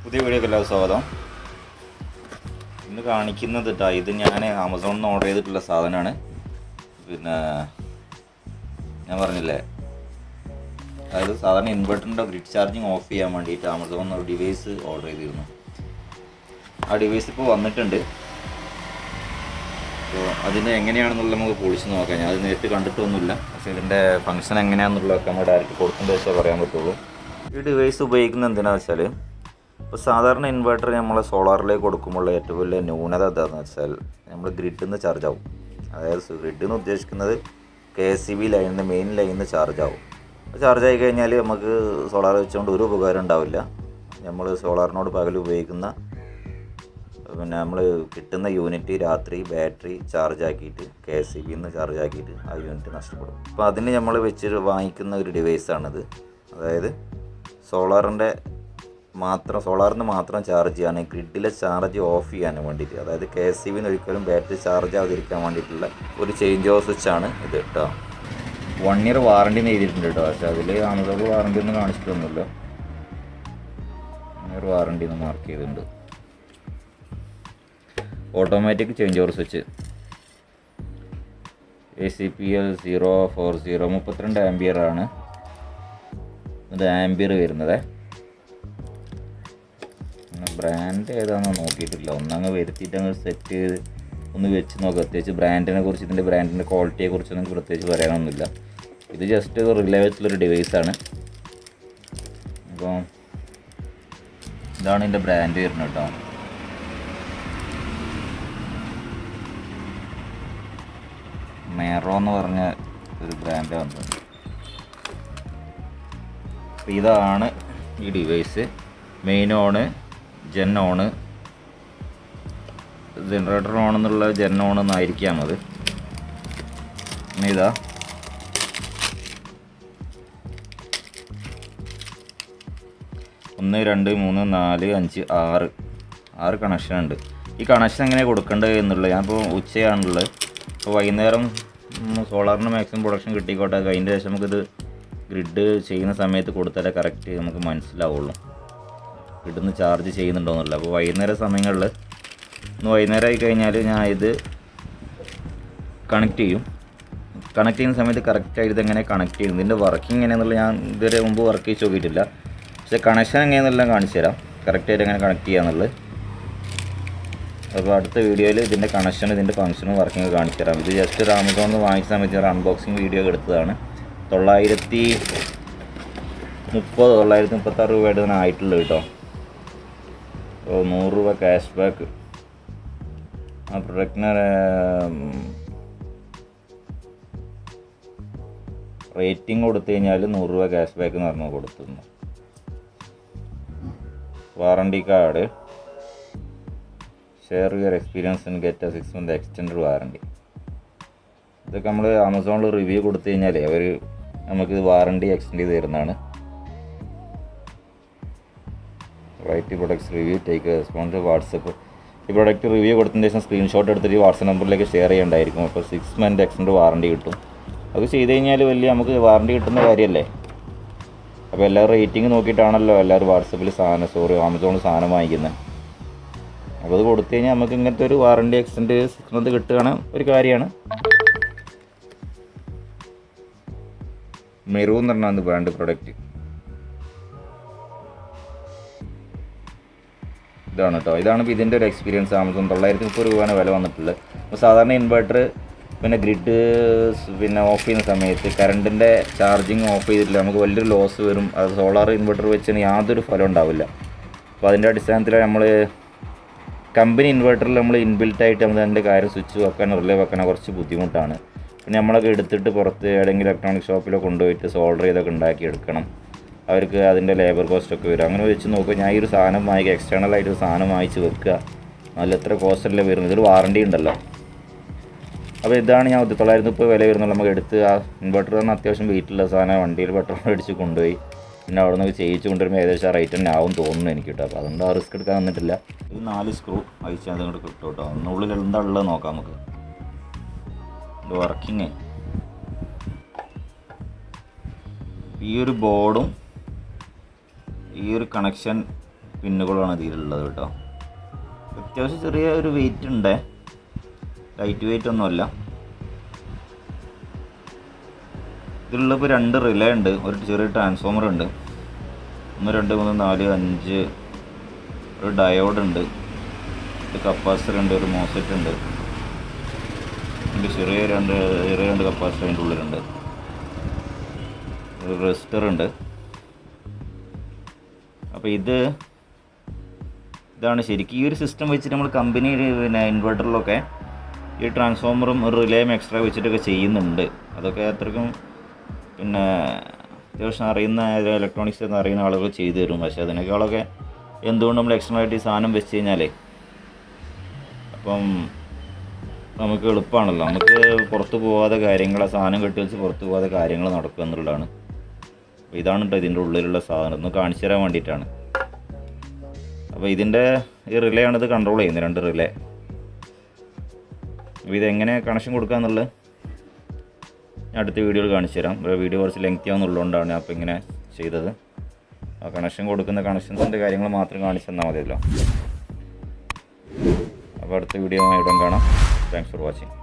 പുതിയ വീഡിയോക്ക് എല്ലാവർക്കും സ്വാഗതം. ഇന്ന് കാണിക്കുന്നത് ഇത് ഞാൻ ആമസോണിൽ നിന്ന് ഓർഡർ ചെയ്തിട്ടുള്ള സാധനമാണ്. പിന്നെ ഞാൻ പറഞ്ഞില്ലേ, അതായത് സാധാരണ ഇൻവെർട്ടറിൻ്റെ ഗ്രിഡ് ചാർജിങ് ഓഫ് ചെയ്യാൻ വേണ്ടിയിട്ട് ആമസോണിൽ നിന്ന് ഒരു ഡിവൈസ് ഓർഡർ ചെയ്തിരുന്നു. ആ ഡിവൈസ് ഇപ്പോൾ വന്നിട്ടുണ്ട്. അപ്പോൾ അതിന് എങ്ങനെയാണെന്നുള്ള നമുക്ക് പൊളിച്ച് നോക്കാം. ഞാൻ അത് നേരിട്ട് കണ്ടിട്ടൊന്നുമില്ല, പക്ഷേ ഇതിൻ്റെ ഫംഗ്ഷൻ എങ്ങനെയാണെന്നുള്ളതൊക്കെ നമ്മൾ ഡയറക്റ്റ് കൊടുക്കേണ്ട വെച്ചാൽ പറയാൻ പറ്റുള്ളൂ. ഈ ഡിവൈസ് ഉപയോഗിക്കുന്നത് എന്തിനാണെന്ന് വെച്ചാൽ, ഇപ്പോൾ സാധാരണ ഇൻവെർട്ടർ നമ്മൾ സോളാറിലേക്ക് കൊടുക്കുമ്പോൾ ഏറ്റവും വലിയ ന്യൂനത എന്താണെന്ന് വെച്ചാൽ നമ്മൾ ഗ്രിഡിൽ നിന്ന് ചാർജ് ആവും. അതായത് ഗ്രിഡിൽ നിന്ന് ഉദ്ദേശിക്കുന്നത് KCB ലൈനിൽ നിന്ന് മെയിൻ ലൈനിൽ നിന്ന് ചാർജ് ആവും. ചാർജ് ആയി കഴിഞ്ഞാൽ നമുക്ക് സോളാർ വെച്ചുകൊണ്ട് ഒരു ഉപകാരം ഉണ്ടാവില്ല. നമ്മൾ സോളാറിനോട് പകൽ ഉപയോഗിക്കുന്ന പിന്നെ നമ്മൾ കിട്ടുന്ന യൂണിറ്റ് രാത്രി ബാറ്ററി ചാർജ് ആക്കിയിട്ട് KCB നിന്ന് ചാർജ് ആക്കിയിട്ട് ആ യൂണിറ്റ് നഷ്ടപ്പെടും. അപ്പോൾ അതിന് നമ്മൾ വെച്ച് വാങ്ങിക്കുന്ന ഒരു ഡിവൈസാണിത്. അതായത് സോളാറിൽ നിന്ന് മാത്രം ചാർജ് ചെയ്യാൻ, ഗ്രിഡിലെ ചാർജ് ഓഫ് ചെയ്യാൻ വേണ്ടിയിട്ട്, അതായത് KCB ഒരിക്കലും ബാറ്ററി ചാർജ് ആവാതിരിക്കാൻ വേണ്ടിയിട്ടുള്ള ഒരു ചേഞ്ച് ഓഫ് സ്വിച്ചാണ് ഇത് കേട്ടോ. 1 ഇയർ വാറണ്ടി എഴുതിയിട്ടുണ്ട് കേട്ടോ. പക്ഷേ അതിൽ ആമസോൺ വാറണ്ടി ഒന്നും കാണിച്ചിട്ടൊന്നുമില്ല. 1 ഇയർ വാറണ്ടി ഒന്ന് മാർക്ക് ചെയ്തിട്ടുണ്ട്. Automatic change over switch ACPL 040 32 ആംബിയറാണ് ഇത് ആംബിയർ വരുന്നത്. ബ്രാൻഡ് ഏതാണെന്ന് നോക്കിയിട്ടില്ല. ഒന്നങ്ങ് വരുത്തിയിട്ട് അങ്ങ് സെറ്റ് ചെയ്ത് ഒന്ന് വെച്ച് നോക്കാം. പ്രത്യേകിച്ച് ബ്രാൻഡിനെ കുറിച്ച്, ഇതിൻ്റെ ബ്രാൻഡിൻ്റെ ക്വാളിറ്റിയെ കുറിച്ചൊന്നും പ്രത്യേകിച്ച് പറയാനൊന്നുമില്ല. ഇത് ജസ്റ്റ് ഒരു റിലേ വെച്ചുള്ളൊരു ഡിവൈസാണ്. അപ്പോൾ ഇതാണ് ഇതിൻ്റെ ബ്രാൻഡ് വരുന്നത് കേട്ടോ. മേറോ എന്ന് പറഞ്ഞ ഒരു ബ്രാൻഡ് വന്നത്. അപ്പോൾ ഇതാണ് ഈ device. Main on, gen on, generator on എന്നുള്ള ജെൻ ഓൺ എന്നായിരിക്കാം അത്. പിന്നെ ഇതാ 1 2 3 4 5 6 കണക്ഷൻ ഉണ്ട്. ഈ കണക്ഷൻ എങ്ങനെ കൊടുക്കേണ്ടത് എന്നുള്ളത്, ഞാനിപ്പോൾ ഉച്ചയാണുള്ളത്. അപ്പോൾ വൈകുന്നേരം സോളാറിന് മാക്സിമം പ്രൊഡക്ഷൻ കിട്ടിക്കോട്ടെ. അതിൻ്റെ ശേഷം നമുക്കിത് ഗ്രിഡ് ചെയ്യുന്ന സമയത്ത് കൊടുത്താലേ കറക്റ്റ് നമുക്ക് മനസ്സിലാവുള്ളൂ ഗ്രിഡിൽ ചാർജ് ചെയ്യുന്നുണ്ടോയെന്നില്ല. അപ്പോൾ വൈകുന്നേര സമയങ്ങളിൽ വൈകുന്നേരം ആയി കഴിഞ്ഞാൽ ഞാൻ ഇത് കണക്ട് ചെയ്യും. കണക്ട് ചെയ്യുന്ന സമയത്ത് കറക്റ്റായിട്ട് ഇതെങ്ങനെ കണക്ട് ചെയ്യുന്നത്, ഇതിൻ്റെ വർക്കിംഗ് എങ്ങനെയാണെന്നുള്ളത് ഞാൻ ഇതുവരെ മുമ്പ് വർക്ക് ചെയ്ത് നോക്കിയിട്ടില്ല. പക്ഷേ കണക്ഷൻ എങ്ങനെയാണെന്നെല്ലാം കാണിച്ചു തരാം, കറക്റ്റായിട്ട് എങ്ങനെ കണക്ട് ചെയ്യാന്നുള്ളത്. അപ്പോൾ അടുത്ത വീഡിയോയിൽ ഇതിൻ്റെ കണക്ഷനും ഇതിൻ്റെ ഫംഗ്ഷനും വർക്കിംഗ് കാണിച്ചു തരാം. ഇത് ജസ്റ്റ് ഒരു ആമസോണിൽ നിന്ന് വാങ്ങിച്ച സമയത്ത് ഒരു അൺബോക്സിങ് വീഡിയോ എടുത്തതാണ്. 936 രൂപയായിട്ട് തന്നെ ആയിട്ടുള്ളത് കേട്ടോ. അപ്പോൾ 100 രൂപ ക്യാഷ് ബാക്ക് ആ പ്രൊഡക്റ്റിന് റേറ്റിംഗ് കൊടുത്തു കഴിഞ്ഞാൽ 100 രൂപ ക്യാഷ് ബാക്ക് എന്ന് പറഞ്ഞു കൊടുത്തിരുന്നു. Warranty card, share your experience and get A 6 month extend warranty. ഇതൊക്കെ നമ്മൾ ആമസോണിൽ റിവ്യൂ കൊടുത്തു കഴിഞ്ഞാൽ അവർ നമുക്ക് വാറണ്ടി എക്സ്റ്റെൻഡ് ചെയ്ത് തരുന്നതാണ്. Write products review, take response, WhatsApp. ഈ പ്രൊഡക്റ്റ് റിവ്യൂ കൊടുത്തതിന് ശേഷം സ്ക്രീൻഷോട്ട് എടുത്തിട്ട് വാട്സപ്പ് നമ്പറിലേക്ക് ഷെയർ ചെയ്യേണ്ടായിരിക്കും. അപ്പോൾ 6 month എക്സ്റ്റെൻഡ് വാറണ്ടി കിട്ടും. അത് ചെയ്ത് കഴിഞ്ഞാൽ വലിയ നമുക്ക് വാറണ്ടി കിട്ടുന്ന കാര്യമല്ലേ. അപ്പോൾ എല്ലാവരും റേറ്റിംഗ് നോക്കിയിട്ടാണല്ലോ എല്ലാവരും വാട്സപ്പിൽ ആമസോണിൽ സാധനം വാങ്ങിക്കുന്നത്. അപ്പോൾ അത് കൊടുത്തു കഴിഞ്ഞാൽ നമുക്ക് ഇങ്ങനത്തെ ഒരു വാറണ്ടി എക്സ്റ്റെൻഡ് 6 month കിട്ടുകയാണ് ഒരു കാര്യമാണ്. മെറൂൺ എന്ന് പറഞ്ഞാൽ ബ്രാൻഡ് പ്രൊഡക്റ്റ് ഇതാണ് കേട്ടോ. ഇതാണ് ഇപ്പോൾ ഇതിൻ്റെ ഒരു എക്സ്പീരിയൻസ്. ആമസോൺ 930 രൂപയാണ് വില വന്നിട്ടുള്ളത്. അപ്പോൾ സാധാരണ ഇൻവെർട്ടർ പിന്നെ ഗ്രിഡ് പിന്നെ ഓഫ് ചെയ്യുന്ന സമയത്ത് കറണ്ടിൻ്റെ ചാർജിങ് ഓഫ് ചെയ്തിട്ടില്ല, നമുക്ക് വലിയൊരു ലോസ് വരും. അത് സോളാർ ഇൻവെർട്ടർ വെച്ചാൽ യാതൊരു ഫലം ഉണ്ടാവില്ല. അപ്പോൾ അതിൻ്റെ അടിസ്ഥാനത്തിൽ നമ്മൾ കമ്പനി ഇൻവെർട്ടറിൽ നമ്മൾ ഇൻബിൽട്ടായിട്ട് നമ്മൾ അതിൻ്റെ കാര്യം സ്വിച്ച് വെക്കാൻ റിലേ വെക്കാൻ കുറച്ച് ബുദ്ധിമുട്ടാണ്. പിന്നെ നമ്മളൊക്കെ എടുത്തിട്ട് പുറത്ത് ഏതെങ്കിലും ഇലക്ട്രോണിക് ഷോപ്പിലോ കൊണ്ടുപോയിട്ട് സോൾഡർ ചെയ്തൊക്കെ ഉണ്ടാക്കി എടുക്കണം. അവർക്ക് അതിൻ്റെ ലേബർ കോസ്റ്റൊക്കെ വരും. അങ്ങനെ വെച്ച് നോക്കുക, ഞാൻ ഈ ഒരു സാധനം വാങ്ങിക്കുക, എക്സ്റ്റേണലായിട്ട് ഒരു സാധനം വാങ്ങിച്ച് വെക്കുക, അതിൽ എത്ര കോസ്റ്റല്ലേ വരുന്നത്. ഇതൊരു വാറണ്ടി ഉണ്ടല്ലോ. അപ്പോൾ ഇതാണ് ഞാൻ 930 വില വരുന്നുള്ളൂ. നമുക്ക് എടുത്ത് ആ ഇൻവെർട്ടർ തന്നെ അത്യാവശ്യം വെയിറ്റുള്ള സാധനം വണ്ടിയിൽ പെട്രോൾ അടിച്ച് കൊണ്ടുപോയി പിന്നെ അവിടെ നിന്ന് ചെയ്യിച്ച് കൊണ്ടുവരുമ്പോൾ ഏകദേശം ആ റേറ്റ് തന്നെ ആവും തോന്നുന്നു എനിക്ക് കേട്ടോ. അപ്പോൾ അതുകൊണ്ട് ആ റിസ്ക് എടുക്കാൻ വന്നിട്ടില്ല. ഇത് 4 സ്ക്രൂ അയച്ചാൽ അതങ്ങോട്ട് കിട്ടും കേട്ടോ. ഒന്നുള്ളിൽ എന്താ ഉള്ളത് നോക്കാം നമുക്ക്. ഇത് വർക്കിങ് ഈ ഒരു ബോർഡും ഈ ഒരു കണക്ഷൻ പിന്നുകളാണ് ഇതിലുള്ളത് കേട്ടോ. അത്യാവശ്യം ചെറിയ ഒരു വെയിറ്റ് ഉണ്ട്, ലൈറ്റ് വെയിറ്റ് ഒന്നുമല്ല. ഇതിലുള്ളപ്പോൾ 2 റിലേ ഉണ്ട്, ഒരു ചെറിയ ട്രാൻസ്ഫോമർ ഉണ്ട്, 1 2 3 4 5, ഒരു ഡയോഡ് ഉണ്ട്, ഒരു കപ്പാസിറ്റർ ഉണ്ട്, ഒരു മോസ്ഫെറ്റ് ഉണ്ട്, ചെറിയ രണ്ട് കപ്പാസിറ്റർ അതിൻ്റെ ഉള്ളിലുണ്ട്, ഒരു റെസിസ്റ്റർ ഉണ്ട്. അപ്പോൾ ഇതാണ് ശരിക്കും ഈ ഒരു സിസ്റ്റം വെച്ചിട്ട് നമ്മൾ കമ്പനി പിന്നെ ഇൻവെർട്ടറിലൊക്കെ ഈ ട്രാൻസ്ഫോമറും ഒരു റിലേയും എക്സ്ട്രാ വെച്ചിട്ടൊക്കെ ചെയ്യുന്നുണ്ട്. അതൊക്കെ അത്രയ്ക്കും പിന്നെ അത്യാവശ്യം അറിയുന്ന ഇലക്ട്രോണിക്സ് എന്ന് അറിയുന്ന ആളുകൾ ചെയ്തു തരും. പക്ഷേ അതിനേക്കാളൊക്കെ എന്തുകൊണ്ട് നമ്മൾ എക്സ്റ്റേണൽ ആയിട്ട് ഈ സാധനം വെച്ച് കഴിഞ്ഞാലേ അപ്പം നമുക്ക് എളുപ്പമാണല്ലോ, നമുക്ക് പുറത്ത് പോകാതെ കാര്യങ്ങൾ, ആ സാധനം കെട്ടി വെച്ച് പുറത്ത് പോകാതെ കാര്യങ്ങൾ നടക്കുക എന്നുള്ളതാണ്. അപ്പോൾ ഇതാണ് കേട്ടോ ഇതിൻ്റെ ഉള്ളിലുള്ള സാധനം, ഒന്ന് കാണിച്ചു തരാൻ വേണ്ടിയിട്ടാണ്. അപ്പോൾ ഇതിൻ്റെ ഈ റിലേ ആണിത് കൺട്രോൾ ചെയ്യുന്നത്, 2 റിലേ. അപ്പോൾ ഇതെങ്ങനെ കണക്ഷൻ കൊടുക്കുക എന്നുള്ളത് ഞാൻ അടുത്ത വീഡിയോയിൽ കാണിച്ചു തരാം. വീഡിയോ കുറച്ച് ലെങ്തി ആവുന്നുള്ളതുകൊണ്ടാണ് ഞാൻ അപ്പോൾ ഇങ്ങനെ ചെയ്തത്. ആ കണക്ഷൻ കൊടുക്കുന്ന കണക്ഷൻസിൻ്റെ കാര്യങ്ങൾ മാത്രം കാണിച്ചു തന്നാൽ മതിയല്ലോ. അപ്പോൾ അടുത്ത വീഡിയോ ഇവിടെ കാണാം. Thanks for watching.